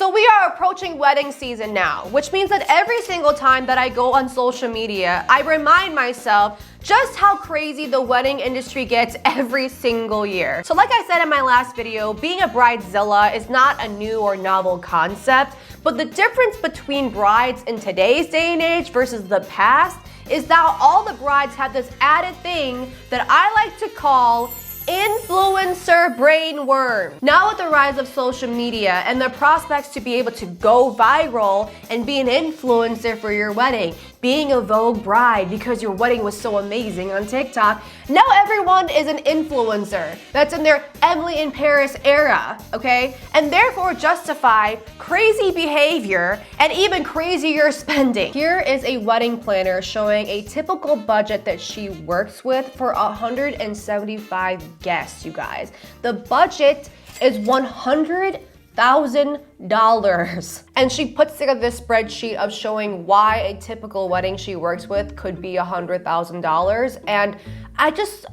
So we are approaching wedding season now, which means that every single time that I go on social media, I remind myself just how crazy the wedding industry gets every single year. So like I said in my last video, being a bridezilla is not a new or novel concept, but the difference between brides in today's day and age versus the past is that all the brides have this added thing that I like to call influencer brain worm. Now with the rise of social media and the prospects to be able to go viral and be an influencer for your wedding, being a Vogue bride because your wedding was so amazing on TikTok, now everyone is an influencer that's in their Emily in Paris era, okay? And therefore justify crazy behavior and even crazier spending. Here is a wedding planner showing a typical budget that she works with for 175 guests, you guys. The budget is $100,000. And she puts together this spreadsheet of showing why a typical wedding she works with could be $100,000. And I just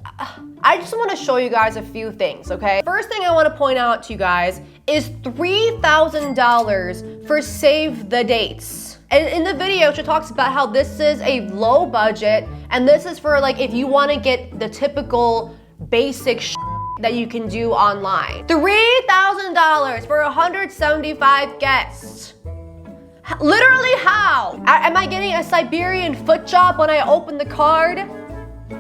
want to show you guys a few things, okay? First thing I want to point out to you guys is $3,000 for save the dates. And in the video, she talks about how this is a low budget and this is for like if you want to get the typical basic that you can do online. $3,000 for 175 guests. Literally how? Am I getting a Siberian foot job when I open the card?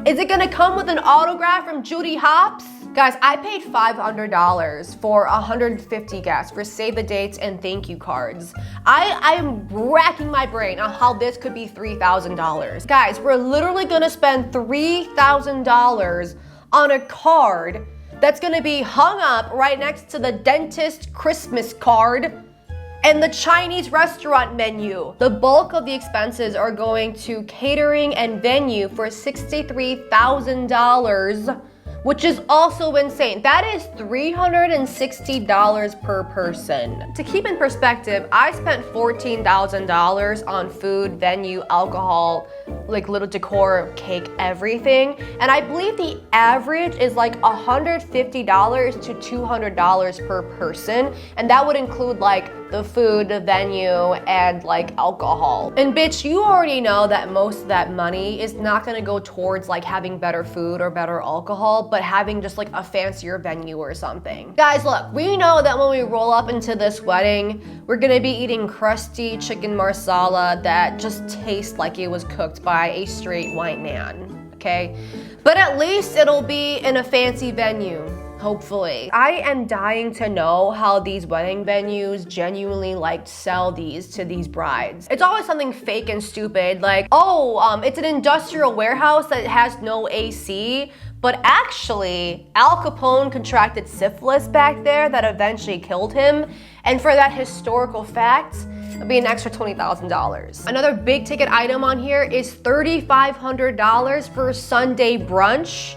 Is it gonna come with an autograph from Judy Hopps? Guys, I paid $500 for 150 guests for save the dates and thank you cards. I am racking my brain on how this could be $3,000. Guys, we're literally gonna spend $3,000 on a card that's gonna be hung up right next to the dentist Christmas card and the Chinese restaurant menu. The bulk of the expenses are going to catering and venue for $63,000, which is also insane. That is $360 per person. To keep in perspective, I spent $14,000 on food, venue, alcohol, like little decor, cake, everything. And I believe the average is like $150 to $200 per person. And that would include like the food, the venue, and like alcohol. And bitch, you already know that most of that money is not gonna go towards like having better food or better alcohol, but having just like a fancier venue or something. Guys, look, we know that when we roll up into this wedding, we're gonna be eating crusty chicken marsala that just tastes like it was cooked by a straight white man, okay? But at least it'll be in a fancy venue. Hopefully. I am dying to know how these wedding venues genuinely like sell these to these brides. It's always something fake and stupid like, oh, it's an industrial warehouse that has no AC, but actually Al Capone contracted syphilis back there that eventually killed him. And for that historical fact, it'll be an extra $20,000. Another big ticket item on here is $3,500 for Sunday brunch.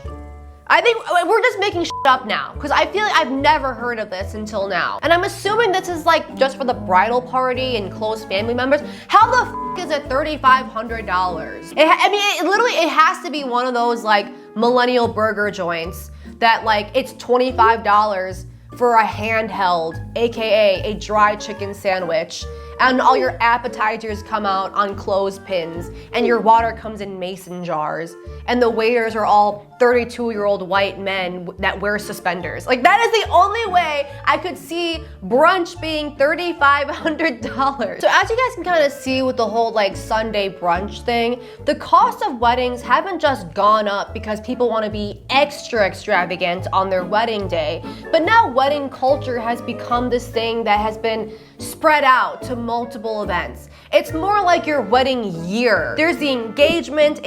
I think we're just making shit up now because I feel like I've never heard of this until now. And I'm assuming this is like just for the bridal party and close family members. How the is it $3,500? It has to be one of those like Millennial burger joints that like it's $25 for a handheld, AKA a dry chicken sandwich. And all your appetizers come out on clothespins, and your water comes in mason jars, and the waiters are all 32-year-old white men that wear suspenders. Like, that is the only way I could see brunch being $3,500. So as you guys can kind of see with the whole like Sunday brunch thing, the cost of weddings haven't just gone up because people want to be extra extravagant on their wedding day, but now wedding culture has become this thing that has been spread out to multiple events. It's more like your wedding year. There's the engagement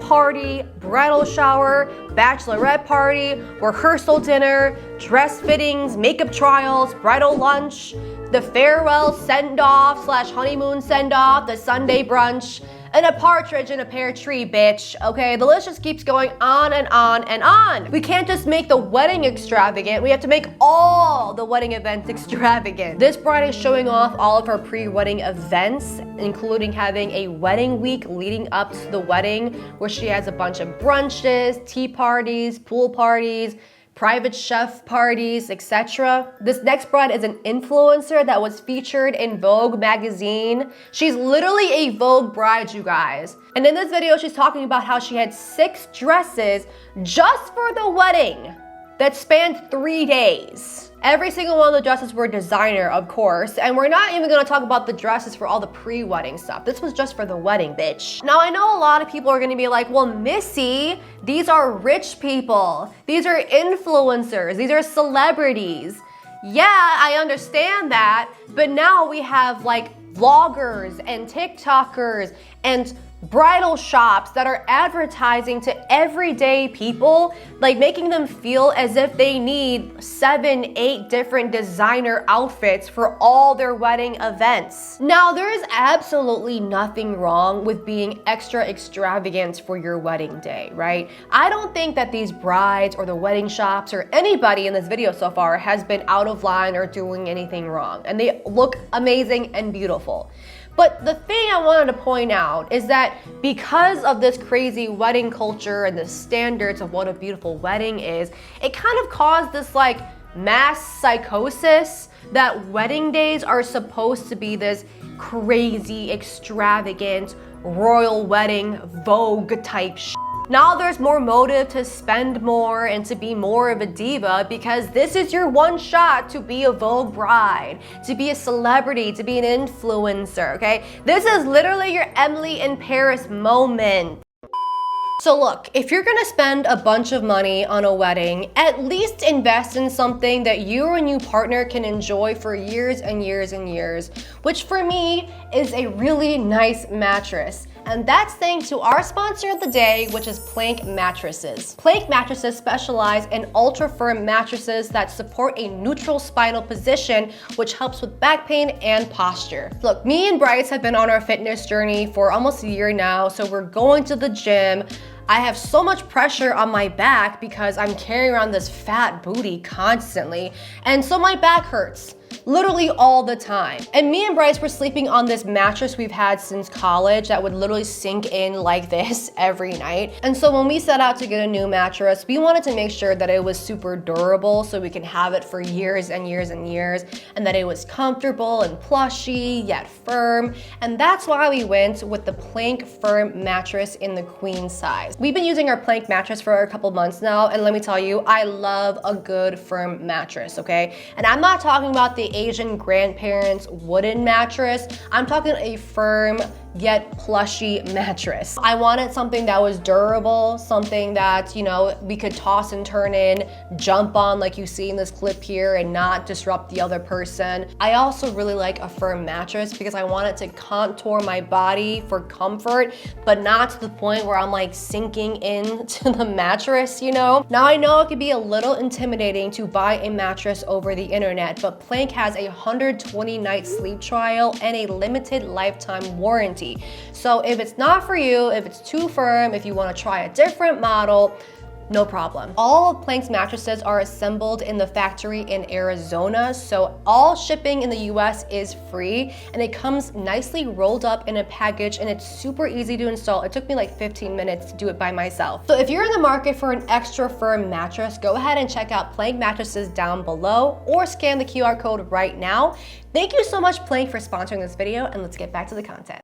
party, bridal shower, bachelorette party, rehearsal dinner, dress fittings, makeup trials, bridal lunch, the farewell send-off / honeymoon send-off, the Sunday brunch, and a partridge in a pear tree, bitch. Okay, the list just keeps going on and on and on. We can't just make the wedding extravagant, we have to make all the wedding events extravagant. This bride is showing off all of her pre-wedding events, including having a wedding week leading up to the wedding, where she has a bunch of brunches, tea parties, pool parties, private chef parties, etc. This next bride is an influencer that was featured in Vogue magazine. She's literally a Vogue bride, you guys. And in this video, she's talking about how she had 6 dresses just for the wedding that spanned 3 days. Every single one of the dresses were designer, of course, and we're not even gonna talk about the dresses for all the pre-wedding stuff. This was just for the wedding, bitch. Now, I know a lot of people are gonna be like, well, Missy, these are rich people. These are influencers. These are celebrities. Yeah, I understand that, but now we have like vloggers and TikTokers and bridal shops that are advertising to everyday people, like making them feel as if they need 7, 8 different designer outfits for all their wedding events. Now, there is absolutely nothing wrong with being extra extravagant for your wedding day, right? I don't think that these brides or the wedding shops or anybody in this video so far has been out of line or doing anything wrong, and they look amazing and beautiful. But the thing I wanted to point out is that because of this crazy wedding culture and the standards of what a beautiful wedding is, it kind of caused this like mass psychosis that wedding days are supposed to be this crazy, extravagant, royal wedding, Vogue type shit. Now there's more motive to spend more and to be more of a diva because this is your one shot to be a Vogue bride, to be a celebrity, to be an influencer, okay? This is literally your Emily in Paris moment. So look, if you're gonna spend a bunch of money on a wedding, at least invest in something that you or a new partner can enjoy for years and years and years, which for me is a really nice mattress. And that's thanks to our sponsor of the day, which is Plank Mattresses. Plank Mattresses specialize in ultra-firm mattresses that support a neutral spinal position, which helps with back pain and posture. Look, me and Bryce have been on our fitness journey for almost a year now, so we're going to the gym. I have so much pressure on my back because I'm carrying around this fat booty constantly, and so my back hurts. Literally all the time. And me and Bryce were sleeping on this mattress we've had since college that would literally sink in like this every night. And so when we set out to get a new mattress, we wanted to make sure that it was super durable so we can have it for years and years and years, and that it was comfortable and plushy yet firm. And that's why we went with the Plank Firm mattress in the queen size. We've been using our Plank mattress for a couple months now, and let me tell you, I love a good firm mattress, okay? And I'm not talking about the Asian grandparents' wooden mattress. I'm talking a firm yet plushy mattress. I wanted something that was durable, something that, you know, we could toss and turn in, jump on like you see in this clip here and not disrupt the other person. I also really like a firm mattress because I want it to contour my body for comfort, but not to the point where I'm like sinking into the mattress, you know? Now I know it could be a little intimidating to buy a mattress over the internet, but Plank has a 120-night sleep trial and a limited lifetime warranty. So if it's not for you, if it's too firm, if you want to try a different model, no problem. All of Plank's mattresses are assembled in the factory in Arizona, so all shipping in the US is free, and it comes nicely rolled up in a package, and it's super easy to install. It took me like 15 minutes to do it by myself. So if you're in the market for an extra firm mattress, go ahead and check out Plank Mattresses down below or scan the QR code right now. Thank you so much, Plank, for sponsoring this video, and let's get back to the content.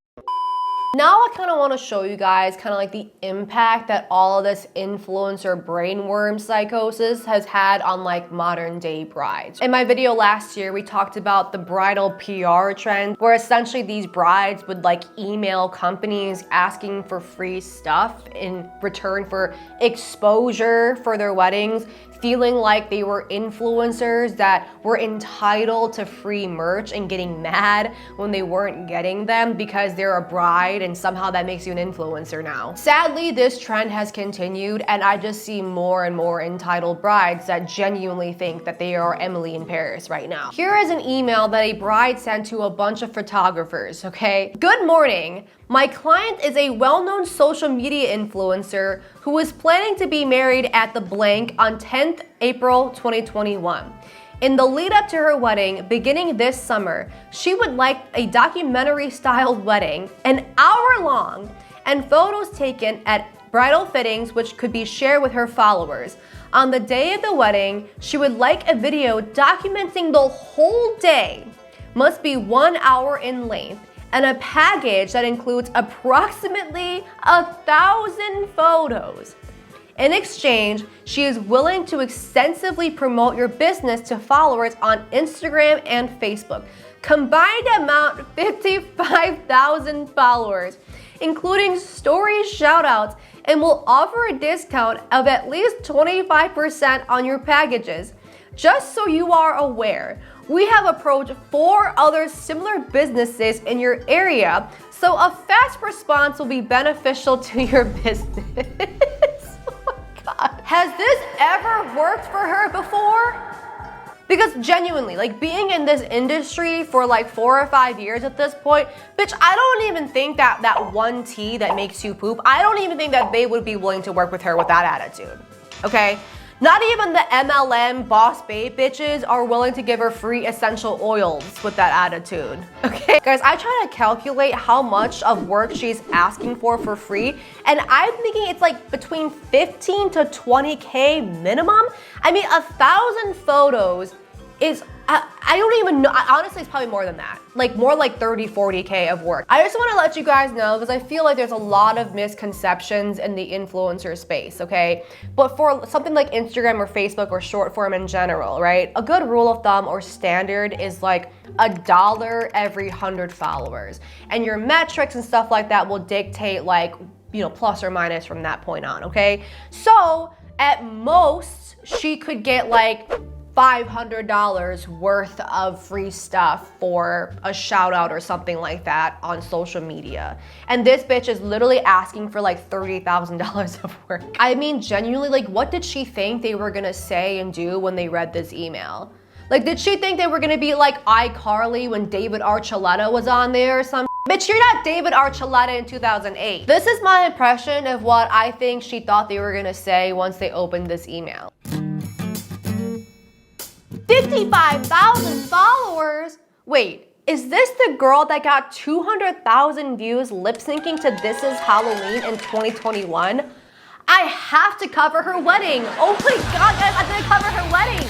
Now I kind of want to show you guys kind of like the impact that all of this influencer brainworm psychosis has had on like modern day brides. In my video last year, we talked about the bridal PR trend, where essentially these brides would like email companies asking for free stuff in return for exposure for their weddings, feeling like they were influencers that were entitled to free merch and getting mad when they weren't getting them because they're a bride and somehow that makes you an influencer now. Sadly, this trend has continued, and I just see more and more entitled brides that genuinely think that they are Emily in Paris right now. Here is an email that a bride sent to a bunch of photographers, okay? Good morning. My client is a well-known social media influencer who is planning to be married at the blank on 10th April 2021. In the lead up to her wedding, beginning this summer, she would like a documentary-styled wedding, an hour long, and photos taken at bridal fittings which could be shared with her followers. On the day of the wedding, she would like a video documenting the whole day. Must be 1 hour in length, and a package that includes approximately 1,000 photos. In exchange, she is willing to extensively promote your business to followers on Instagram and Facebook. Combined amount 55,000 followers, including story shoutouts, and will offer a discount of at least 25% on your packages. Just so you are aware, we have approached 4 other similar businesses in your area, so a fast response will be beneficial to your business. Oh my God. Has this ever worked for her before? Because genuinely, like being in this industry for like 4 or 5 years at this point, bitch, I don't even think that one tea that makes you poop, I don't even think that they would be willing to work with her with that attitude, okay? Not even the MLM boss babe bitches are willing to give her free essential oils with that attitude, okay? Guys, I try to calculate how much of work she's asking for free, and I'm thinking it's like between 15 to 20K minimum. I mean, 1,000 photos is, I don't even know, honestly, it's probably more than that. Like more like 30, 40K of work. I just wanna let you guys know because I feel like there's a lot of misconceptions in the influencer space, okay? But for something like Instagram or Facebook or short form in general, right? A good rule of thumb or standard is like $1 every 100 followers. And your metrics and stuff like that will dictate like, you know, plus or minus from that point on, okay? So at most, she could get like $500 worth of free stuff for a shout out or something like that on social media. And this bitch is literally asking for like $30,000 of work. I mean, genuinely, like what did she think they were gonna say and do when they read this email? Like, did she think they were gonna be like iCarly when David Archuleta was on there or something? Bitch, you're not David Archuleta in 2008. This is my impression of what I think she thought they were gonna say once they opened this email. 55,000 followers? Wait, is this the girl that got 200,000 views lip syncing to This Is Halloween in 2021? I have to cover her wedding. Oh my God, guys, I'm gonna cover her wedding.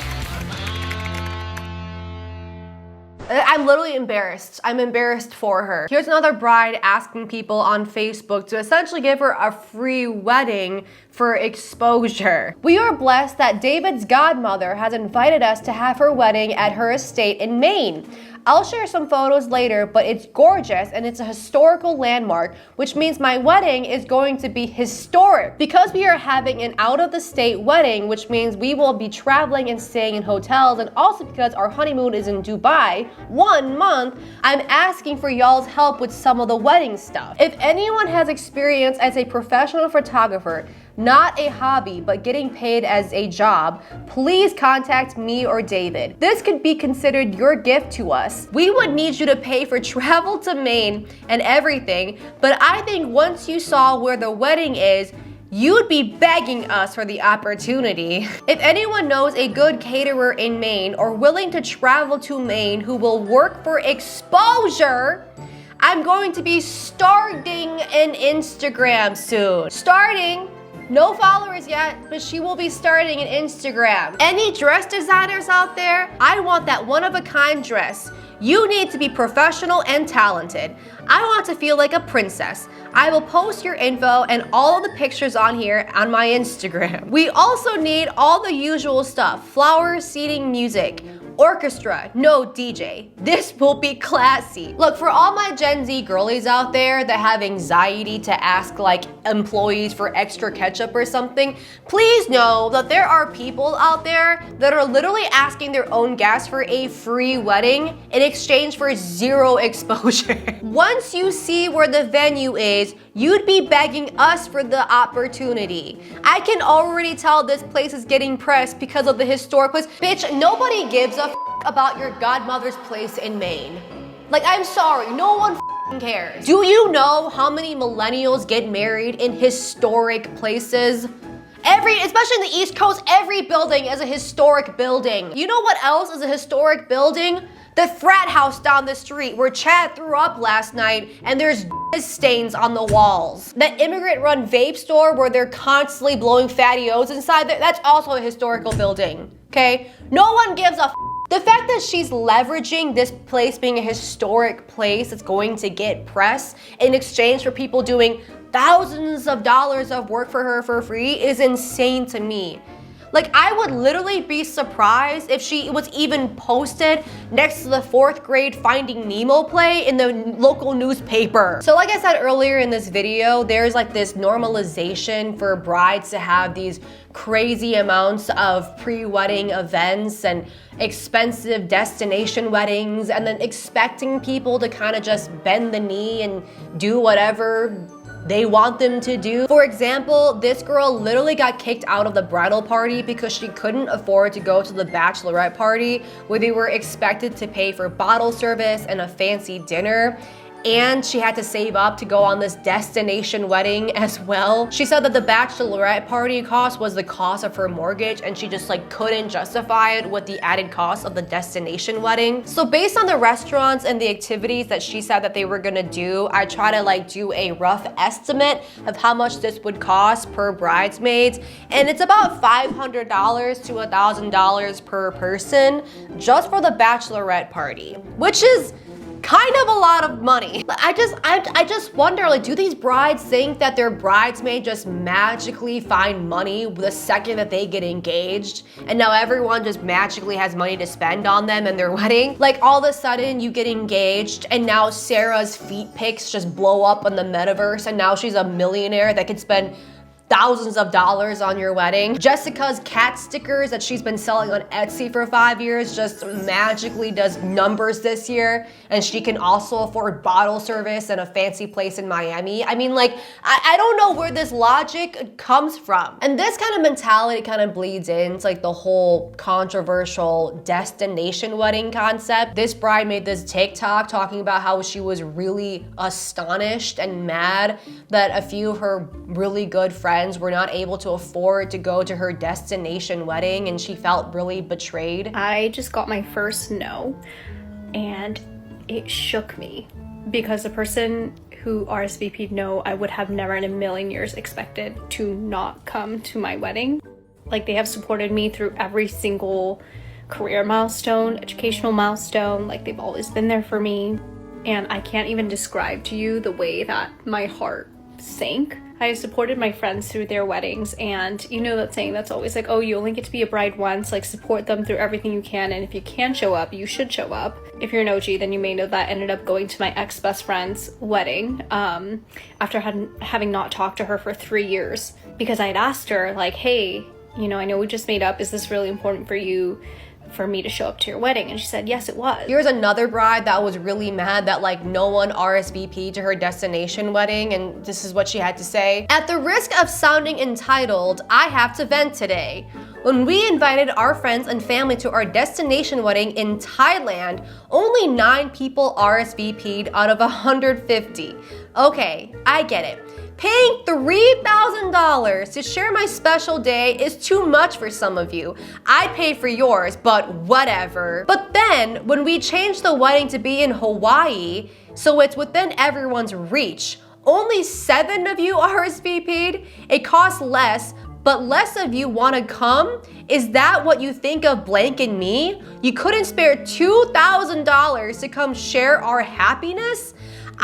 I'm literally embarrassed. I'm embarrassed for her. Here's another bride asking people on Facebook to essentially give her a free wedding for exposure. We are blessed that David's godmother has invited us to have her wedding at her estate in Maine. I'll share some photos later, but it's gorgeous and it's a historical landmark, which means my wedding is going to be historic. Because we are having an out-of-the-state wedding, which means we will be traveling and staying in hotels, and also because our honeymoon is in Dubai, 1 month, I'm asking for y'all's help with some of the wedding stuff. If anyone has experience as a professional photographer, not a hobby, but getting paid as a job, please contact me or David. This could be considered your gift to us. We would need you to pay for travel to Maine and everything, but I think once you saw where the wedding is, you'd be begging us for the opportunity. If anyone knows a good caterer in Maine or willing to travel to Maine who will work for exposure, I'm going to be starting an Instagram soon. Starting. No followers yet, but she will be starting an Instagram. Any dress designers out there? I want that one-of-a-kind dress. You need to be professional and talented. I want to feel like a princess. I will post your info and all of the pictures on here on my Instagram. We also need all the usual stuff: flowers, seating, music. Orchestra, no DJ. This will be classy. Look, for all my Gen Z girlies out there that have anxiety to ask like employees for extra ketchup or something, please know that there are people out there that are literally asking their own guests for a free wedding in exchange for 0 exposure. Once you see where the venue is, you'd be begging us for the opportunity. I can already tell this place is getting pressed because of the historic place. Bitch, nobody gives a about your godmother's place in Maine. Like, I'm sorry, no one cares. Do you know how many millennials get married in historic places? Especially in the East Coast, every building is a historic building. You know what else is a historic building? The frat house down the street where Chad threw up last night and there's stains on the walls. The immigrant-run vape store where they're constantly blowing fatty O's inside there, that's also a historical building, okay? No one gives a The fact that she's leveraging this place being a historic place that's going to get press in exchange for people doing thousands of dollars of work for her for free is insane to me. Like, I would literally be surprised if she was even posted next to the 4th grade Finding Nemo play in the local newspaper. So like I said earlier in this video, there's like this normalization for brides to have these crazy amounts of pre-wedding events and expensive destination weddings, and then expecting people to kind of just bend the knee and do whatever they want them to do. For example, this girl literally got kicked out of the bridal party because she couldn't afford to go to the bachelorette party where they were expected to pay for bottle service and a fancy dinner. And she had to save up to go on this destination wedding as well. She said that the bachelorette party cost was the cost of her mortgage and she just like couldn't justify it with the added cost of the destination wedding. So based on the restaurants and the activities that she said that they were gonna do, I try to like do a rough estimate of how much this would cost per bridesmaids. And it's about $500 to $1,000 per person just for the bachelorette party, which is kind of a lot of money. I just wonder, like, do these brides think that their bridesmaid just magically find money the second that they get engaged, and now everyone just magically has money to spend on them and their wedding? Like, all of a sudden you get engaged and now Sarah's feet pics just blow up on the metaverse and now she's a millionaire that could spend thousands of dollars on your wedding. Jessica's cat stickers that she's been selling on Etsy for 5 years just magically does numbers this year, and she can also afford bottle service and a fancy place in Miami. I mean, like, I don't know where this logic comes from. And this kind of mentality kind of bleeds into like the whole controversial destination wedding concept. This bride made this TikTok talking about how she was really astonished and mad that a few of her really good friends were not able to afford to go to her destination wedding, and she felt really betrayed. I just got my first no, and it shook me because the person who RSVP'd no, I would have never in a million years expected to not come to my wedding. Like, they have supported me through every single career milestone, educational milestone. Like, they've always been there for me, and I can't even describe to you the way that my heart sank. I supported my friends through their weddings, and you know that saying that's always like, oh, you only get to be a bride once, like support them through everything you can, and if you can show up, you should show up. If you're an OG, then you may know that I ended up going to my ex-best friend's wedding after having not talked to her for 3 years, because I had asked her like, hey, you know, I know we just made up, is this really important for you for me to show up to your wedding? And she said, yes, it was. Here's another bride that was really mad that like no one RSVP'd to her destination wedding, and this is what she had to say. At the risk of sounding entitled, I have to vent today. When we invited our friends and family to our destination wedding in Thailand, only 9 people RSVP'd out of 150. Okay, I get it. Paying $3,000 to share my special day is too much for some of you. I paid for yours, but whatever. But then, when we changed the wedding to be in Hawaii, so it's within everyone's reach, only 7 of you RSVP'd. It costs less, but less of you want to come? Is that what you think of blank and me? You couldn't spare $2,000 to come share our happiness?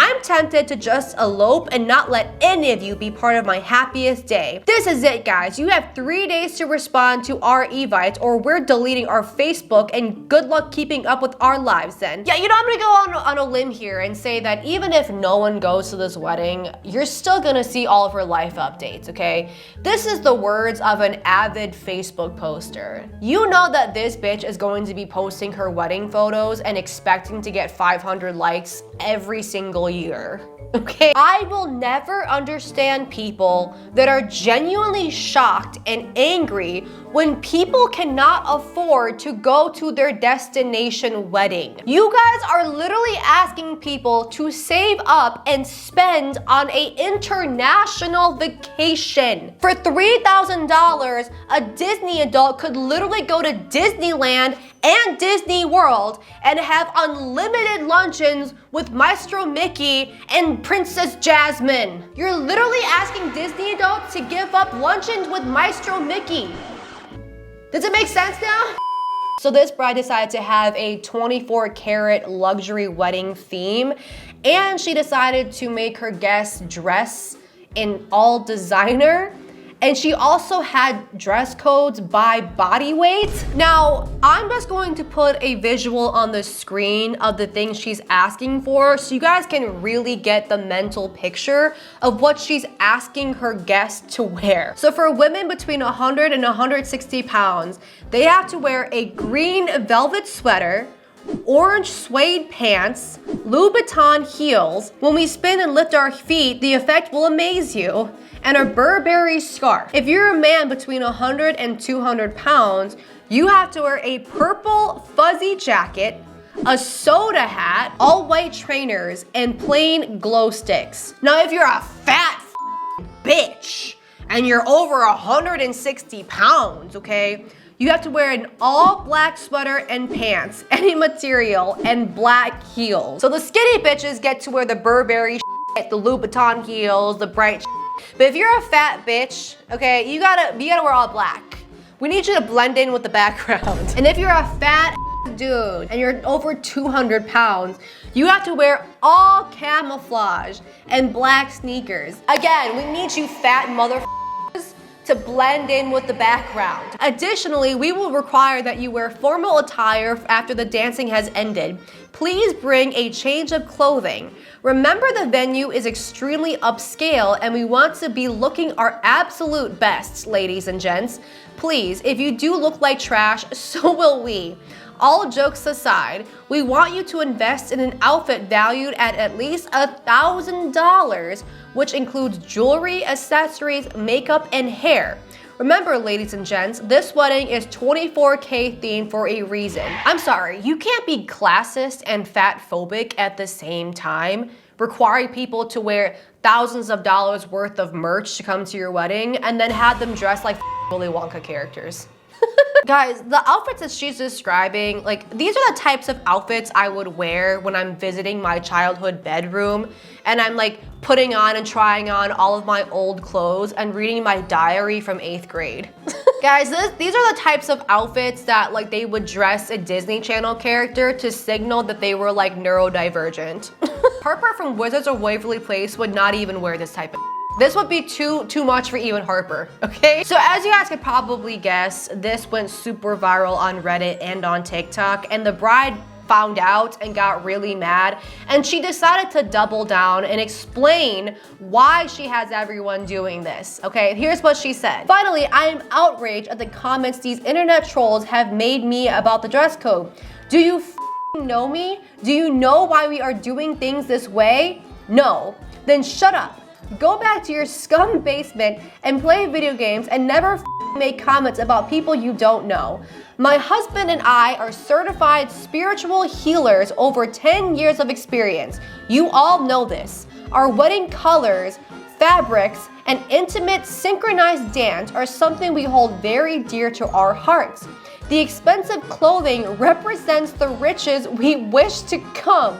I'm tempted to just elope and not let any of you be part of my happiest day. This is it, guys. You have 3 days to respond to our evites, or we're deleting our Facebook, and good luck keeping up with our lives then. Yeah, you know, I'm gonna go on a limb here and say that even if no one goes to this wedding, you're still gonna see all of her life updates, okay? This is the words of an avid Facebook poster. You know that this bitch is going to be posting her wedding photos and expecting to get 500 likes every single year. Okay? I will never understand people that are genuinely shocked and angry when people cannot afford to go to their destination wedding. You guys are literally asking people to save up and spend on an international vacation. For $3,000, a Disney adult could literally go to Disneyland and Disney World and have unlimited luncheons with Maestro Mickey and Princess Jasmine. You're literally asking Disney adults to give up luncheons with Maestro Mickey. Does it make sense now? So this bride decided to have a 24-karat luxury wedding theme, and she decided to make her guests dress in all designer. And she also had dress codes by body weight. Now, I'm just going to put a visual on the screen of the things she's asking for so you guys can really get the mental picture of what she's asking her guests to wear. So for women between 100 and 160 pounds, they have to wear a green velvet sweater, orange suede pants, Louboutin heels. When we spin and lift our feet, the effect will amaze you. And a Burberry scarf. If you're a man between 100 and 200 pounds, you have to wear a purple fuzzy jacket, a soda hat, all white trainers, and plain glow sticks. Now, if you're a fat bitch and you're over 160 pounds, okay, you have to wear an all black sweater and pants, any material, and black heels. So the skinny bitches get to wear the Burberry the Louboutin heels, the bright But if you're a fat bitch, okay, you gotta wear all black. We need you to blend in with the background. And if you're a fat dude and you're over 200 pounds, you have to wear all camouflage and black sneakers. Again, we need you fat motherfuckers to blend in with the background. Additionally, we will require that you wear formal attire after the dancing has ended. Please bring a change of clothing. Remember, the venue is extremely upscale and we want to be looking our absolute best, ladies and gents. Please, if you do look like trash, so will we. All jokes aside, we want you to invest in an outfit valued at least $1,000, which includes jewelry, accessories, makeup, and hair. Remember, ladies and gents, this wedding is 24K themed for a reason. I'm sorry, you can't be classist and fat phobic at the same time, requiring people to wear thousands of dollars worth of merch to come to your wedding and then have them dress like Willy Wonka characters. Guys, the outfits that she's describing, like, these are the types of outfits I would wear when I'm visiting my childhood bedroom and I'm like putting on and trying on all of my old clothes and reading my diary from 8th grade. Guys, these are the types of outfits that like they would dress a Disney Channel character to signal that they were like neurodivergent. Harper from Wizards of Waverly Place would not even wear this type of This would be too much for even Harper, okay? So as you guys could probably guess, this went super viral on Reddit and on TikTok, and the bride found out and got really mad, and she decided to double down and explain why she has everyone doing this, okay? Here's what she said. Finally, I am outraged at the comments these internet trolls have made me about the dress code. Do you know me? Do you know why we are doing things this way? No. Then shut up. Go back to your scum basement and play video games and never make comments about people you don't know. My husband and I are certified spiritual healers, over 10 years of experience. You all know this. Our wedding colors, fabrics, and intimate synchronized dance are something we hold very dear to our hearts. The expensive clothing represents the riches we wish to come.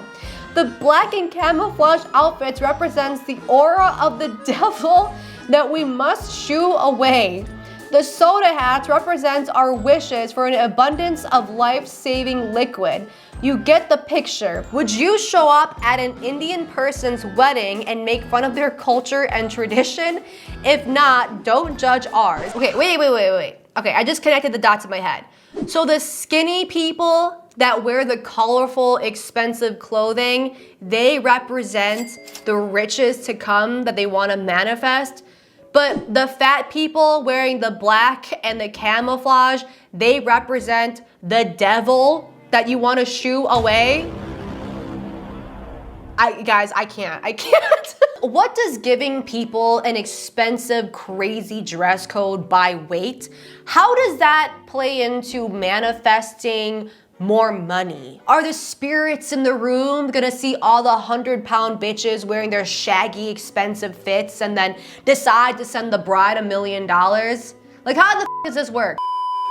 The black and camouflage outfits represents the aura of the devil that we must shoo away. The soda hats represents our wishes for an abundance of life-saving liquid. You get the picture. Would you show up at an Indian person's wedding and make fun of their culture and tradition? If not, don't judge ours. Okay, wait. Okay, I just connected the dots in my head. So the skinny people that wear the colorful, expensive clothing, they represent the riches to come that they want to manifest. But the fat people wearing the black and the camouflage, they represent the devil that you want to shoo away. Guys, I can't. What does giving people an expensive, crazy dress code by weight, how does that play into manifesting more money? Are the spirits in the room gonna see all the 100-pound bitches wearing their shaggy, expensive fits and then decide to send the bride $1 million? Like, how the does this work?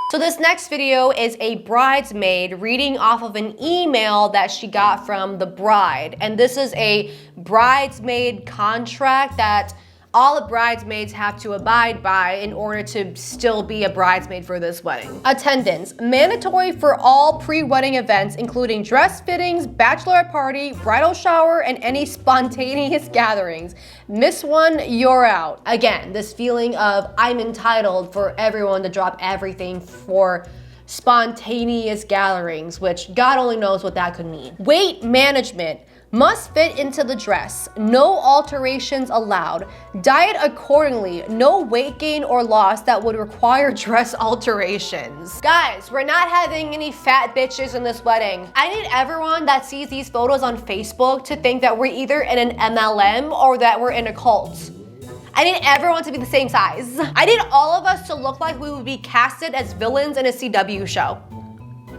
So this next video is a bridesmaid reading off of an email that she got from the bride. And this is a bridesmaid contract that all the bridesmaids have to abide by in order to still be a bridesmaid for this wedding. Attendance, mandatory for all pre-wedding events, including dress fittings, bachelorette party, bridal shower, and any spontaneous gatherings. Miss one, you're out. Again, this feeling of I'm entitled for everyone to drop everything for spontaneous gatherings, which God only knows what that could mean. Weight management. Must fit into the dress. No alterations allowed. Diet accordingly. No weight gain or loss that would require dress alterations. Guys, we're not having any fat bitches in this wedding. I need everyone that sees these photos on Facebook to think that we're either in an MLM or that we're in a cult. I need everyone to be the same size. I need all of us to look like we would be casted as villains in a CW show.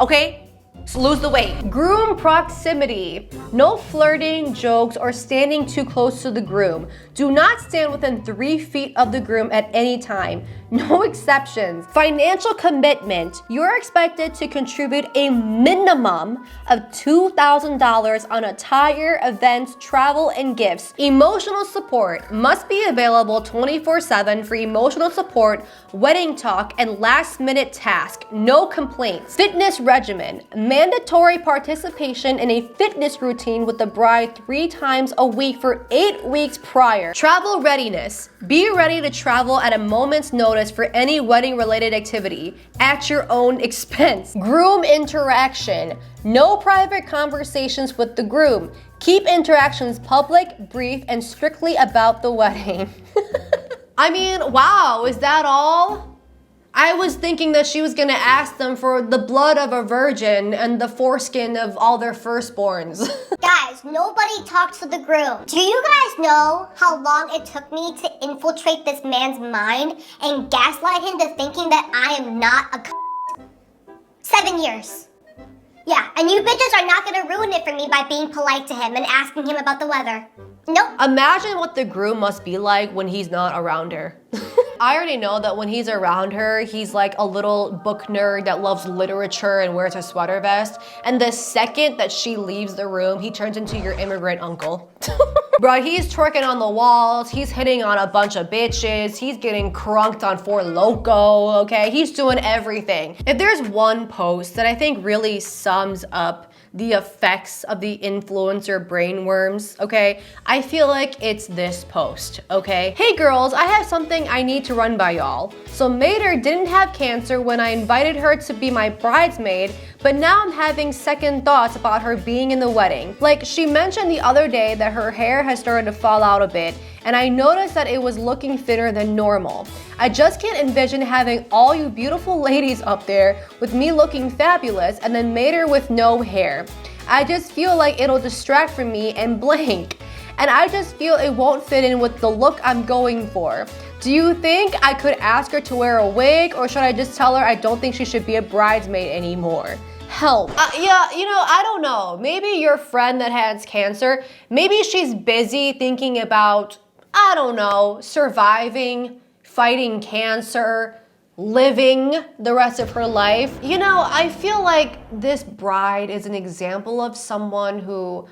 Okay? So lose the weight. Groom proximity. No flirting, jokes, or standing too close to the groom. Do not stand within 3 feet of the groom at any time. No exceptions. Financial commitment. You're expected to contribute a minimum of $2,000 on attire, events, travel, and gifts. Emotional support. Must be available 24/7 for emotional support, wedding talk, and last-minute task. No complaints. Fitness regimen. Mandatory participation in a fitness routine with the bride 3 times a week for 8 weeks prior. Travel readiness. Be ready to travel at a moment's notice for any wedding-related activity at your own expense. Groom interaction. No private conversations with the groom. Keep interactions public, brief, and strictly about the wedding. I mean, wow, is that all? I was thinking that she was gonna ask them for the blood of a virgin and the foreskin of all their firstborns. Guys, nobody talks to the groom. Do you guys know how long it took me to infiltrate this man's mind and gaslight him to thinking that I am not a 7 years. Yeah, and you bitches are not gonna ruin it for me by being polite to him and asking him about the weather. Nope. Imagine what the groom must be like when he's not around her. I already know that when he's around her, he's like a little book nerd that loves literature and wears a sweater vest. And the second that she leaves the room, he turns into your immigrant uncle. Bro, he's twerking on the walls, he's hitting on a bunch of bitches, he's getting crunked on Four Loko, okay? He's doing everything. If there's one post that I think really sums up the effects of the influencer brainworms, okay? I feel like it's this post, okay? Hey girls, I have something I need to run by y'all. So Mater didn't have cancer when I invited her to be my bridesmaid, but now I'm having second thoughts about her being in the wedding. Like, she mentioned the other day that her hair has started to fall out a bit, and I noticed that it was looking thinner than normal. I just can't envision having all you beautiful ladies up there with me looking fabulous and then Mater with no hair. I just feel like it'll distract from me and blank. And I just feel it won't fit in with the look I'm going for. Do you think I could ask her to wear a wig, or should I just tell her I don't think she should be a bridesmaid anymore? Help. Yeah, you know, I don't know. Maybe your friend that has cancer, maybe she's busy thinking about, I don't know, surviving, fighting cancer, living the rest of her life. You know, I feel like this bride is an example of someone who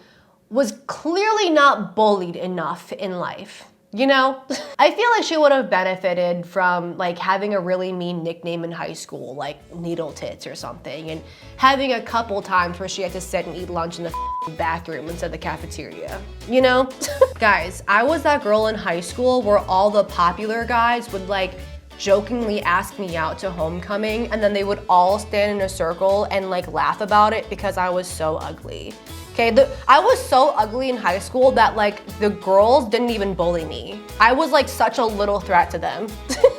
was clearly not bullied enough in life. You know? I feel like she would have benefited from like having a really mean nickname in high school, like Needle Tits or something, and having a couple times where she had to sit and eat lunch in the bathroom instead of the cafeteria, you know? Guys, I was that girl in high school where all the popular guys would like jokingly ask me out to homecoming, and then they would all stand in a circle and like laugh about it because I was so ugly. Okay, I was so ugly in high school that like the girls didn't even bully me. I was like such a little threat to them.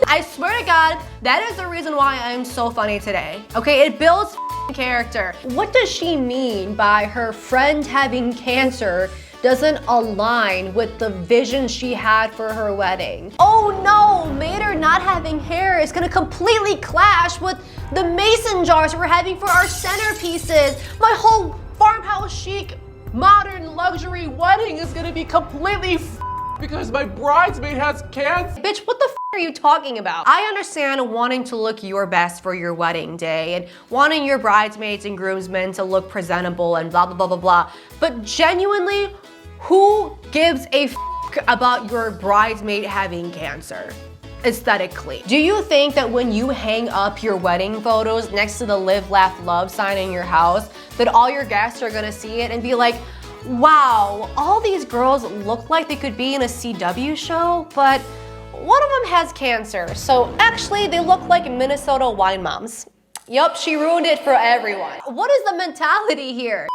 I swear to God, that is the reason why I'm so funny today. Okay, it builds character. What does she mean by her friend having cancer doesn't align with the vision she had for her wedding. Oh no, Mater not having hair is gonna completely clash with the mason jars we're having for our centerpieces. My whole farmhouse chic, modern luxury wedding is gonna be completely because my bridesmaid has cancer. Bitch, what the are you talking about? I understand wanting to look your best for your wedding day and wanting your bridesmaids and groomsmen to look presentable and blah, blah, blah, blah, blah. But genuinely, who gives a about your bridesmaid having cancer? Aesthetically. Do you think that when you hang up your wedding photos next to the live, laugh, love sign in your house, that all your guests are gonna see it and be like, wow, all these girls look like they could be in a CW show, but one of them has cancer, so actually they look like Minnesota wine moms. Yup, she ruined it for everyone. What is the mentality here?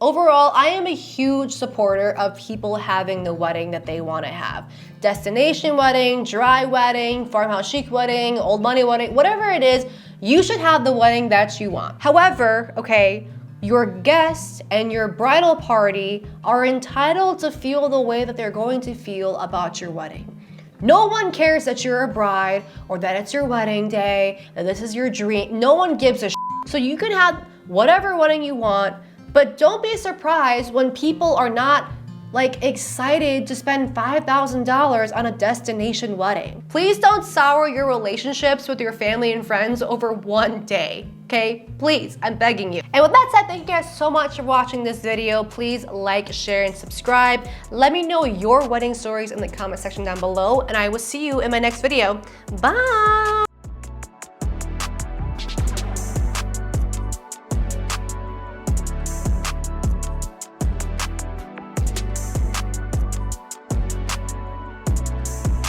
Overall, I am a huge supporter of people having the wedding that they want to have. Destination wedding, dry wedding, farmhouse chic wedding, old money wedding, whatever it is, you should have the wedding that you want. However, okay, your guests and your bridal party are entitled to feel the way that they're going to feel about your wedding. No one cares that you're a bride or that it's your wedding day, that this is your dream. No one gives a shit. So you can have whatever wedding you want, but don't be surprised when people are not like excited to spend $5,000 on a destination wedding. Please don't sour your relationships with your family and friends over one day, okay? Please, I'm begging you. And with that said, thank you guys so much for watching this video. Please like, share, and subscribe. Let me know your wedding stories in the comment section down below, and I will see you in my next video. Bye!